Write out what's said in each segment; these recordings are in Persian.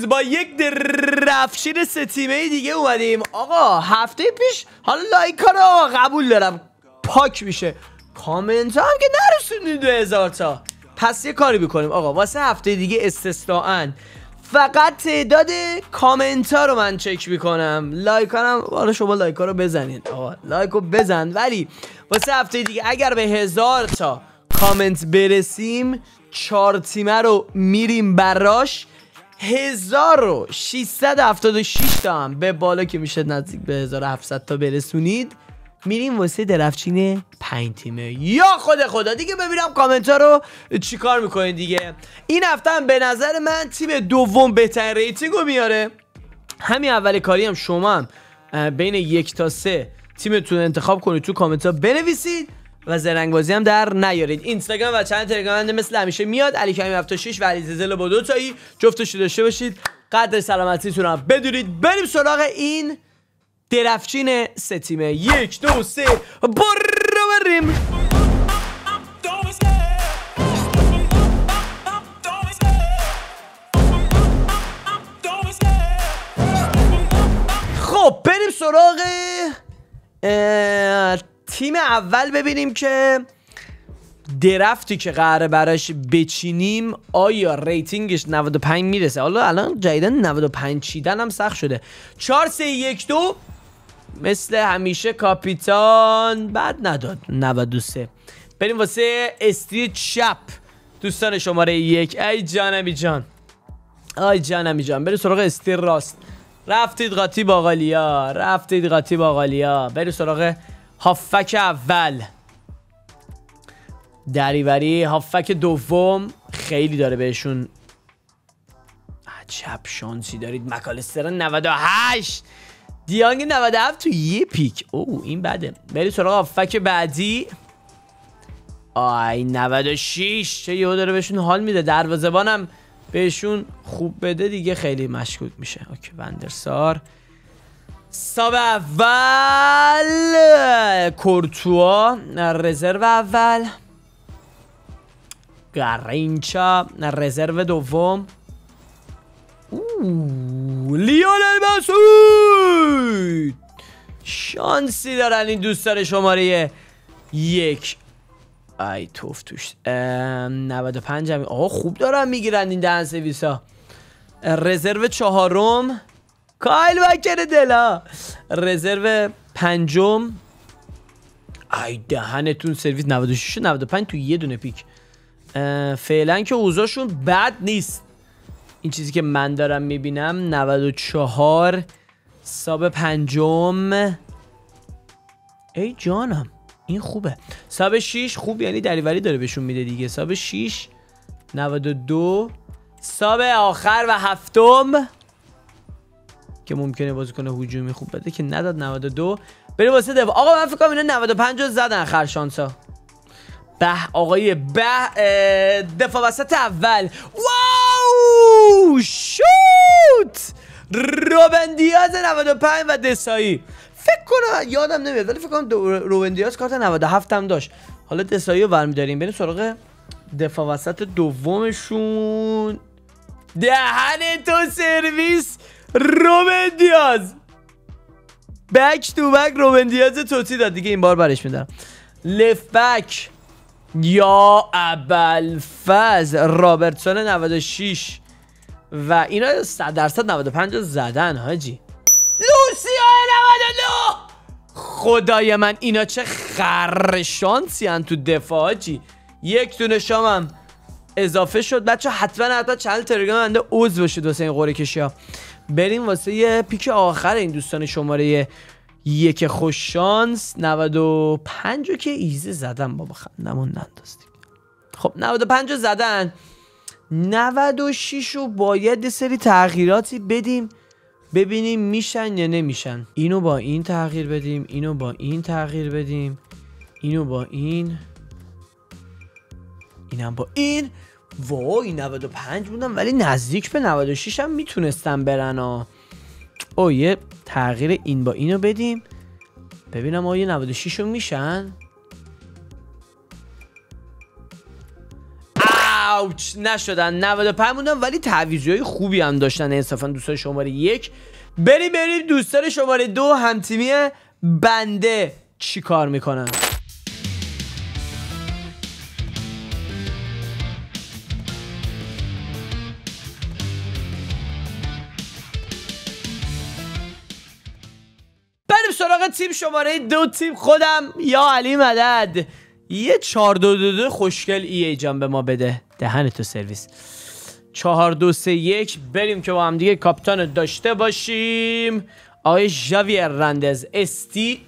امروز با یک درفشین 3 تیمه دیگه اومدیم. آقا هفته پیش حالا لایک ها رو قبول دارم پاک میشه، کامنت ها هم که نرسونید 2000 تا. پس یه کاری بکنیم آقا، واسه هفته دیگه استثناءً فقط تعداد کامنت ها رو من چک میکنم. لایک ها هم حالا شما لایک ها رو بزنید، آقا لایک رو بزن، ولی واسه هفته دیگه اگر به 1000 تا کامنت برسیم 4 تیمه رو میریم براش. 1676 تا هم به بالا که میشه نزدیک به 1700 تا برسونید میریم واسه درفشین 5 تیمه. یا خدا دیگه ببینم کامنت ها رو چیکار میکنید دیگه. این هفته هم به نظر من تیم دوم بهترین ریتینگ رو میاره. همین اول کاری هم شما هم بین 1 تا 3 تیمتون انتخاب کنید، تو کامنت ها بنویسید و زرنگ بازی هم در نیارید. اینستاگرام و چنل تلگرام مثل همیشه میاد، علی کریمی 76 و علی زلزله با 2 تایی، جفتش داشته باشید. قدر سلامتیتون هم بدونید. بریم سراغ این درفشین 3 تیمه. 1 2 3 بریم. خب بریم سراغ تیم اول، ببینیم که درفتی که قراره براش بچینیم آیا ریتینگش 95 میرسه. حالا الان جدیدن 95 چیدن هم سخت شده. 4 3 1 2 مثل همیشه کاپیتان بعد نداد 93. بریم واسه استریت چپ دوستان شماره 1. ای جانمی جان، آی جانمی جان. بریم سراغ استریت راست. رفتید قاطی باقالیا. بریم سراغ هافک اول. دریوری هافک دوم خیلی داره بهشون عجب شانسی دارید. مکالستر 98، دیانگ 97 تو یه پیک. او این بده. بریم سراغ هافک بعدی. آی 96 چه یهو داره بهشون حال میده. دروازه‌بانم بهشون خوب بده دیگه خیلی مشکوک میشه. اوکی وندرسار. ساب اول کورتوا رزرو اول. گارینچا رزرو دوم. لیونل مسعود. شانسی دارن این دوستان شماره 1. ای توف توش 95 هم. آقا خوب دارن میگیرن این دهن سرویس ها. رزرو چهارم کایل وکر دلا. رزرو پنجم ای دهنتون سرویس 96 و 95 تو یه دونه پیک. فعلا که اوضاعشون بد نیست. این چیزی که من دارم میبینم 94 ساب پنجم. ای جانم این خوبه. ساب 6 خوب، یعنی دریوری داره بهشون میده دیگه. ساب 6 92. ساب آخر و هفتم که ممکنه بازیکن هجومی خوب بده که نداد 92. بریم واسه دفاع. آقا من فکر کنم اینا 95 رو زدن آخر شانسا. به آقای به دفاع وسط اول. واو شوت روبن دیاز 95 و دسایی. فکر کنم یادم نمیاد ولی فکر کنم روبن دیاز کارت 97 هم داشت. حالا دسایی رو برمی‌داریم. بریم سراغ دفاع وسط دومشون. دهن تو سرویس روبن دیاز. بک تو بک روبن دیاز توتی داد دیگه. این بار برش میدارم. لفت بک یا ابوالفضل رابرتسون 96 و اینا 100% 95 زدن حاجی. لوسیا 99. خدای من اینا چه خرشانسی هن تو دفاع حاجی. یک دونه شامم اضافه شد بچه. حتما چنل تلگرام بنده عضو باشید واسه این قرعه کشی ها. بریم واسه یه پیک آخر این دوستان شماره 1 خوش شانس. 95 رو که ایزه زدن بابا خندمون ننداز. خب 95 رو زدن. 96 رو باید یه سری تغییراتی بدیم ببینیم میشن یا نمیشن. اینو با این تغییر بدیم، اینو با این تغییر بدیم، اینو با این، اینم با این. وای 95 بودم ولی نزدیک به 96 هم میتونستم برن ها. او یه تغییر این با اینو بدیم ببینم آیا 96 رو میشن. اوچ نشدن. 95 موندن ولی تعویضای خوبی هم داشتن انصافا دوستان شماره 1. بریم دوستان شماره 2 همتیمی بنده چی کار میکنن. بریم سراغ تیم شماره 2. تیم خودم یا علی مدد. یه 4-2-2 خوشگل ای جان به ما بده. دهنتو سرویس. 4-2-3-1 بریم که با هم دیگه کاپیتان داشته باشیم. آقای ژاویر هرناندز استی.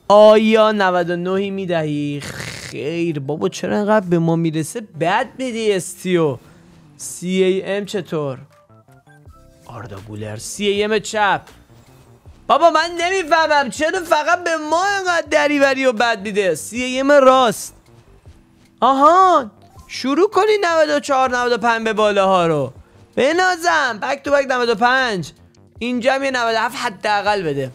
آیا 99 میدهی؟ خیر بابا چرا انقدر به ما میرسه بد میدی استیو. CAM چطور؟ آردا گولر CAM چپ. بابا من نمیفهمم چرا فقط به ما اینقدر دریوری و بد میده. CAM راست. آها شروع کنی 94-95 به بالاها رو بنازم. بک تو بک 95. اینجا هم یه 97 حداقل بده.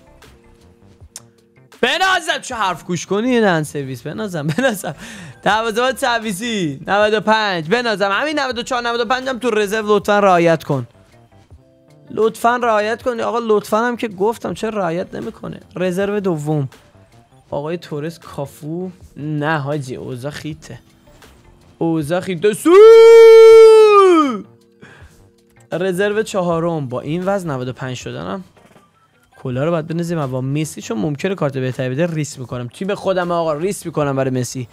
بنازم چه حرف گوش کنی نه سرویس. بنازم دروازه‌بان تعویضی 95 بنازم. همین 94-95 هم تو رزرو لطفا رعایت کن. آقا لطفا هم که گفتم چرا رعایت نمیکنه. رزرو دوم آقای تورس کافو. نه حاجی اوضاع خیته سو. رزرو 4 با این وزن 95 شدنم کلا رو باید بنزیم با مسی چون ممکنه کارت بهتری بده. ریسک میکنم تیم خودم آقا ریسک میکنم برای مسی.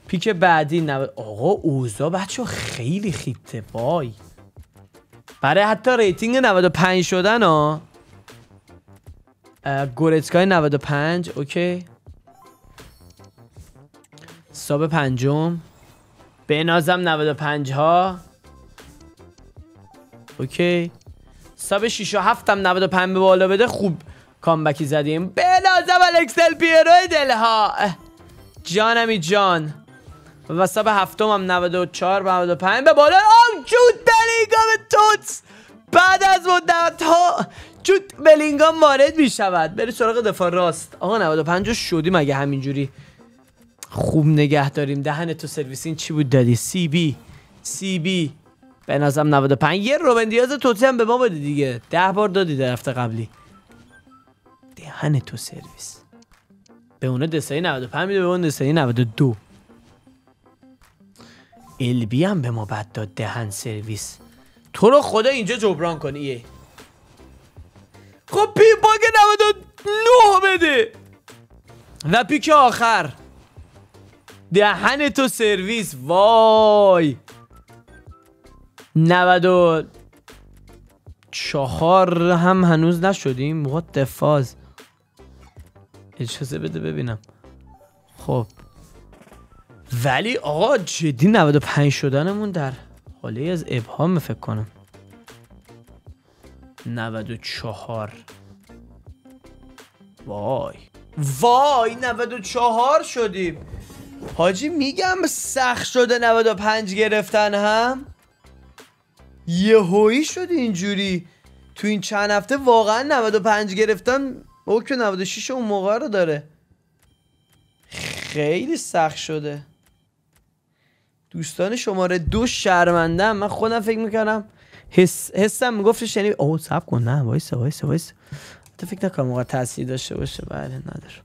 پیک بعدی آقا اوضاع بچه خیلی خیته وای. برای حتی ریتینگ 95 شدن ها. گورتسکای 95 اوکی. ساب پنجم بنازم 95 ها اوکی. ساب 6 و 7 هم 95 به بالا بده. خوب کامبکی زدیم. بنازم الکسل پیرو دلها جانمی جان. و ساب 7 هم 94 به 95 به بالا. جود بلینگام توتس بعد از مدت ها جود بلینگام وارد می شود. بری سراغ دفاع راست. آقا 95 شدی مگه همینجوری خوب نگه داریم. دهن تو سرویس این چی بود دادی؟ سی بی به نظرم 95. یه روبن دیاز توتی هم به ما بده دیگه. 10 بار دادی در هفته قبلی. دهن تو سرویس. به اونه دستایی 95 میده به اون دستایی 92. البی هم به ما بد داد. دهن سرویس. تو رو خدا اینجا جبران کنی. خب پی باگ 99 بده. و پیک آخر دهن تو سرویس وای. 94 هم هنوز نشدیم. what the fuck. اجازه بده ببینم. خب ولی آقا جدی 95 شدنمون در حاله از ابهام فکر کنم. 94 وای 94 شدیم حاجی. میگم سخت شده 95 گرفتن هم. یهویی شد اینجوری تو این چند هفته. واقعا 95 گرفتن او که 96 اون موقع رو داره. خیلی سخت شده. دوستان شماره 2 شرمندم. من خودم فکر میکنم حسم میگفتش یعنی اوه صبر کن. نه وایسا تو فکر نکنم موقع تاثیر داشته باشه. بله نداره.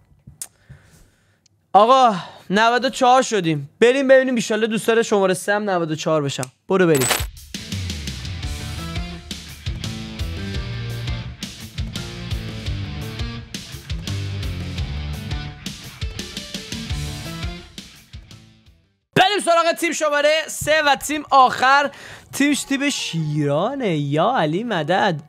آقا 94 شدیم. بریم ببینیم ان شاءالله دوستان شماره 3 هم 94 بشم. برو بریم. سراغ تیم شماره 3 و تیم آخر. تیم شیرانه یا علی مدد.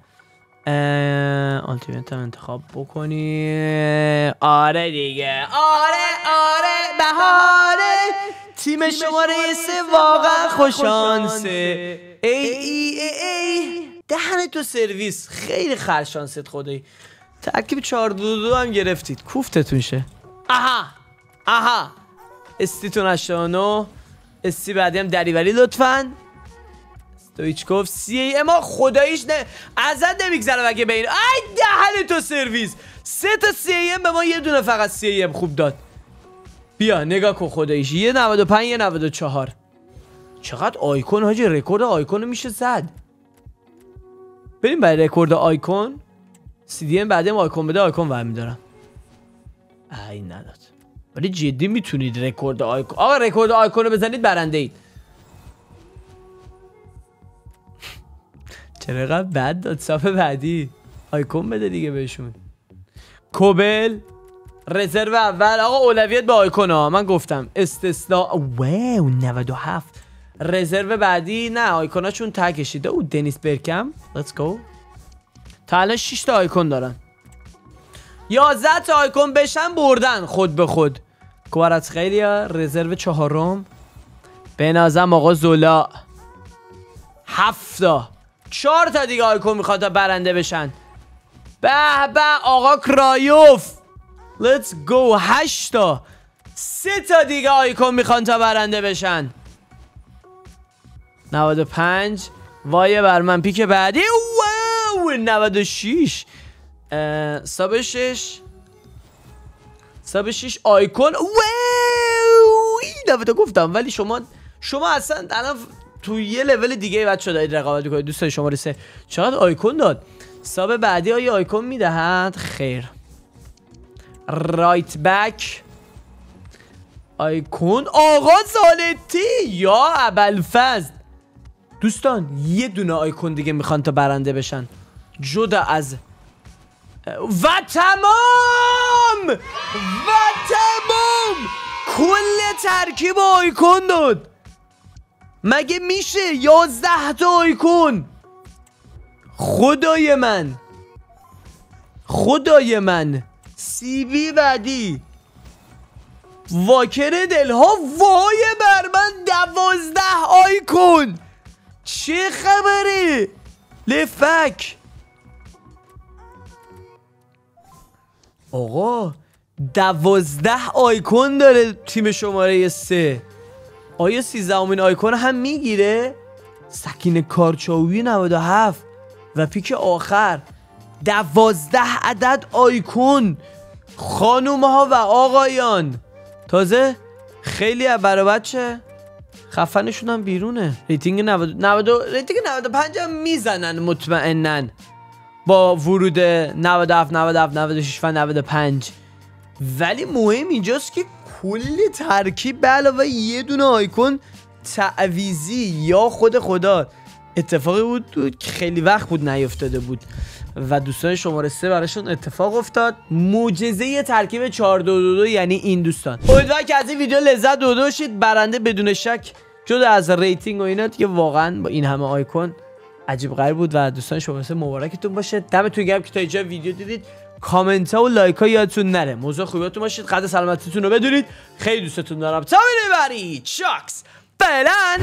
آلتیمیت هم انتخاب بکنی. آره دیگه آره بهاره. تیم شماره 3 واقعا خوشانسه. ای دهن تو سرویس. خیلی خرشانست خدایی. ترکیب 4-2-2 هم گرفتید. کوفتتون شه. آها استیتون 89. استی بعدی هم دریوری لطفاً. استویچکوف سی اما خداییش نه ازت نمیگذره مگه به این. ای دهن تو سرویس. 3 تا سی ام به ما یه دونه فقط سی ام خوب داد. بیا نگاه کن خداییش. یه 95 یه 94. چقدر آیکون حاجی، رکورد آیکون میشه زد. بریم برای رکورد آیکون. CDM بعدم آیکون بده، آیکون برمیدارم. ای نداد. ولی جدی میتونید رکورد آیکون، آقا رکورد آیکون رو بزنید برنده اید. چرا اینقدر بد داد؟ صف بعدی آیکون بده دیگه بهشون. کوبل رزرو اول، آقا اولویت به آیکون ها، من گفتم استثناء. واو 97. رزرو بعدی نه آیکوناشون ته کشیده. او دنیس برکم، let's go. تا الان 6 تا آیکون دارن. 11 تا آیکون بشن بردن خود به خود. کواراتسخیلیا رزرو چهارم. به نظرم آقا زولا 7 تا. 4 تا دیگه آیکون میخواد تا برنده بشن. به به آقا کرایوف، let's go. 8 تا. 3 تا دیگه آیکون میخوان تا برنده بشن. 95. وایه بر من پیک بعدی. واو 96. ساب 6 آیکون. واو 90 گفتم. ولی شما اصلا الان تو یه لول دیگه بچه‌ها دارید رقابت می‌کنید. دوستان شماره 3 چقدر آیکون داد. ساب بعدی آیا آیکون میدهد؟ خیر. رایت بک آیکون آقا زالتی یا ابوالفضل. دوستان یه دونه آیکون دیگه میخوان تا برنده بشن جدا از و تمام کل ترکیب آیکون داد. مگه میشه 11 تا آیکون؟ خدای من سی بی بعدی واکر دلها. وای بر من 12 آیکون. چه خبره؟ لفک آقا 12 آیکون داره تیم شماره 3. آیا 13مین آیکون هم میگیره؟ سکین کارچاوی 97 و پیک آخر 12 عدد آیکون. خانوم ها و آقایان، تازه خیلی برای بچه خفنشون هم بیرونه. ریتینگ 95 هم میزنن مطمئنن با ورود 97 97 96 و 95. ولی مهم اینجاست که کل ترکیب به علاوه یه دونه آیکون تعویزی یا خود خدا اتفاقی بود که خیلی وقت بود نیفتاده بود و دوستان شماره 3 براشون اتفاق افتاد. معجزه ترکیب 4-2-2-2 یعنی این دوستان. امیدوارم که از این ویدیو لذت برده شید. برنده بدون شک جدا از ریتینگ و اینا که واقعا با این همه آیکون عجیب غریب بود و دوستان شماره 3 مبارکتون باشه. دمتون گرم که تا اینجا ویدیو دیدید. کامنت ها و لایک ها یادتون نره. موضوع خوبیاتون باشید. قدر سلامتیتون رو بدونید. خیلی دوستتون دارم. تا میبری چاکس فعلا.